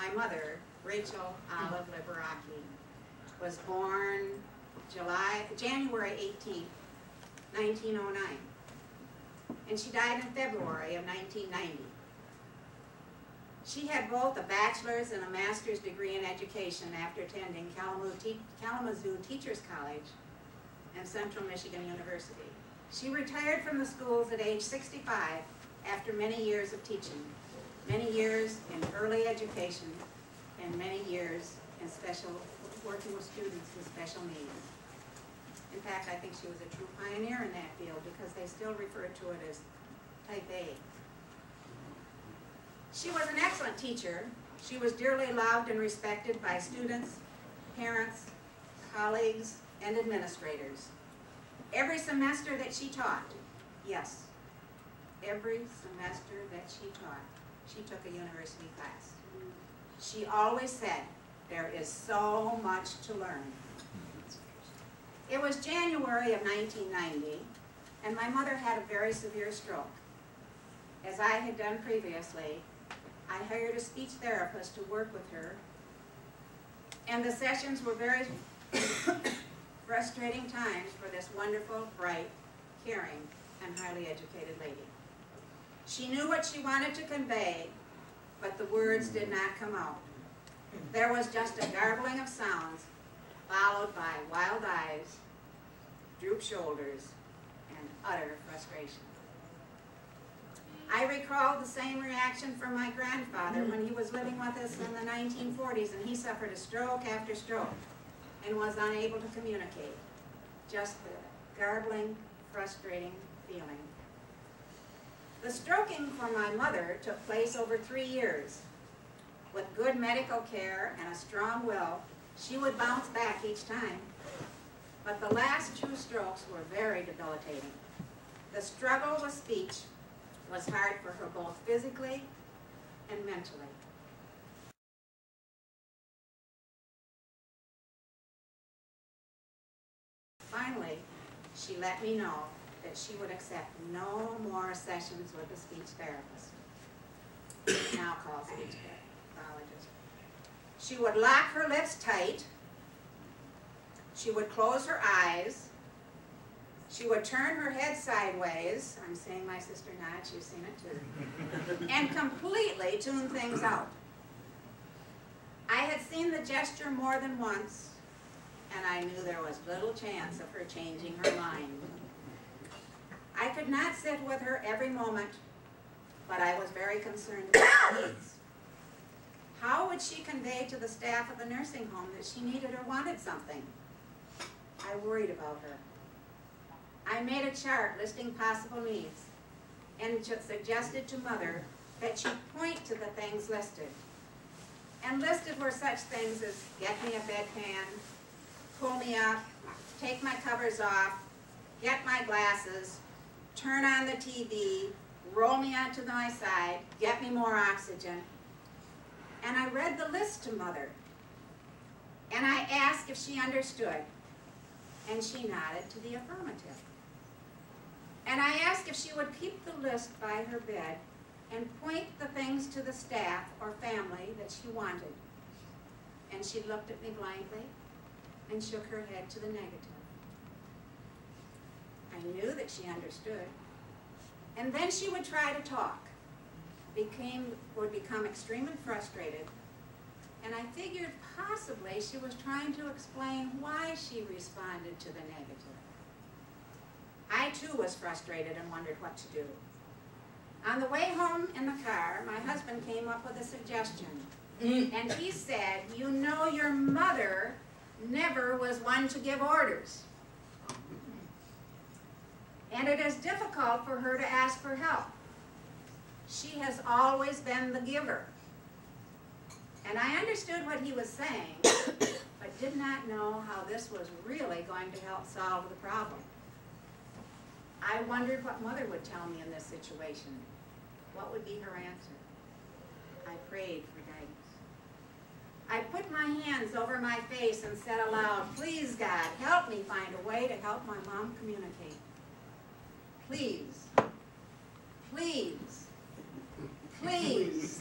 My mother, Rachel Olive Liberaki, was born January 18, 1909, and she died in February of 1990. She had both a bachelor's and a master's degree in education after attending Kalamazoo Teachers College and Central Michigan University. She retired from the schools at age 65 after many years of teaching, many years in early education, and many years in working with students with special needs. In fact, I think she was a true pioneer in that field because they still refer to it as type A. She was an excellent teacher. She was dearly loved and respected by students, parents, colleagues, and administrators. Every semester that she taught, yes, every semester that she taught, she took a university class. She always said, there is so much to learn. It was January of 1990, and my mother had a very severe stroke. As I had done previously, I hired a speech therapist to work with her, and the sessions were very frustrating times for this wonderful, bright, caring, and highly educated lady. She knew what she wanted to convey, but the words did not come out. There was just a garbling of sounds, followed by wild eyes, drooped shoulders, and utter frustration. I recalled the same reaction from my grandfather when he was living with us in the 1940s, and he suffered a stroke after stroke and was unable to communicate. Just the garbling, frustrating feeling. The stroking for my mother took place over 3 years. With good medical care and a strong will, she would bounce back each time. But the last 2 strokes were very debilitating. The struggle with speech was hard for her both physically and mentally. Finally, she let me know that she would accept no more sessions with a speech therapist, now called speech pathologist. She would lock her lips tight. She would close her eyes. She would turn her head sideways. I'm seeing my sister nod, she's seen it too. And completely tune things out. I had seen the gesture more than once, and I knew there was little chance of her changing her mind. I could not sit with her every moment, but I was very concerned about her needs. How would she convey to the staff of the nursing home that she needed or wanted something? I worried about her. I made a chart listing possible needs and suggested to Mother that she point to the things listed. And listed were such things as get me a bedpan, pull me up, take my covers off, get my glasses, turn on the TV, roll me onto my side, get me more oxygen. And I read the list to Mother. And I asked if she understood. And she nodded to the affirmative. And I asked if she would keep the list by her bed and point the things to the staff or family that she wanted. And she looked at me blankly and shook her head to the negative. I knew that she understood. And then she would try to talk, would become extremely frustrated, and I figured possibly she was trying to explain why she responded to the negative. I too was frustrated and wondered what to do. On the way home in the car, my husband came up with a suggestion. And he said, you know your mother never was one to give orders. And it is difficult for her to ask for help. She has always been the giver. And I understood what he was saying, but did not know how this was really going to help solve the problem. I wondered what Mother would tell me in this situation. What would be her answer? I prayed for guidance. I put my hands over my face and said aloud, please God, help me find a way to help my mom communicate. Please, please, please,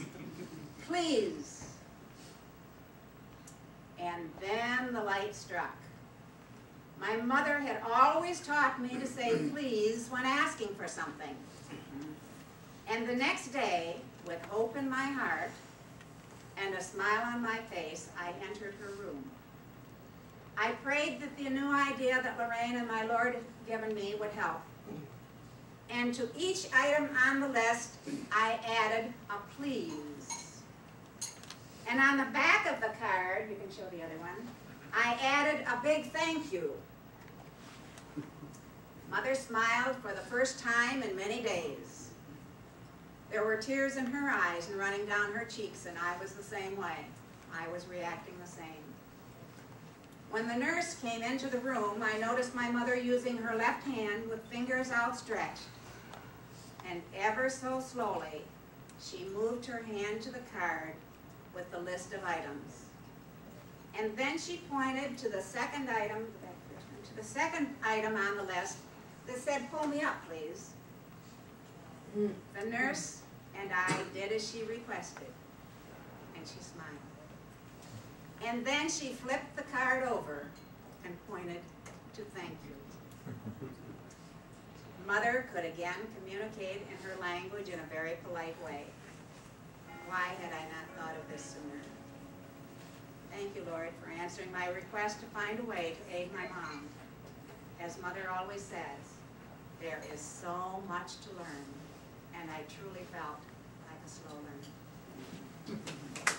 please. And then the light struck. My mother had always taught me to say please when asking for something. And the next day, with hope in my heart and a smile on my face, I entered her room. I prayed that the new idea that Lorraine and my Lord had given me would help. And to each item on the list, I added a please. And on the back of the card, you can show the other one, I added a big thank you. Mother smiled for the first time in many days. There were tears in her eyes and running down her cheeks, and I was the same way. I was reacting the same. When the nurse came into the room, I noticed my mother using her left hand with fingers outstretched. And ever so slowly, she moved her hand to the card with the list of items. And then she pointed to the second item, on the list that said, pull me up, please. The nurse and I did as she requested, and she smiled. And then she flipped the card over and pointed to thank you. Mother could again communicate in her language in a very polite way. Why had I not thought of this sooner? Thank you, Lord, for answering my request to find a way to aid my mom. As Mother always says, there is so much to learn, and I truly felt like a slow learner.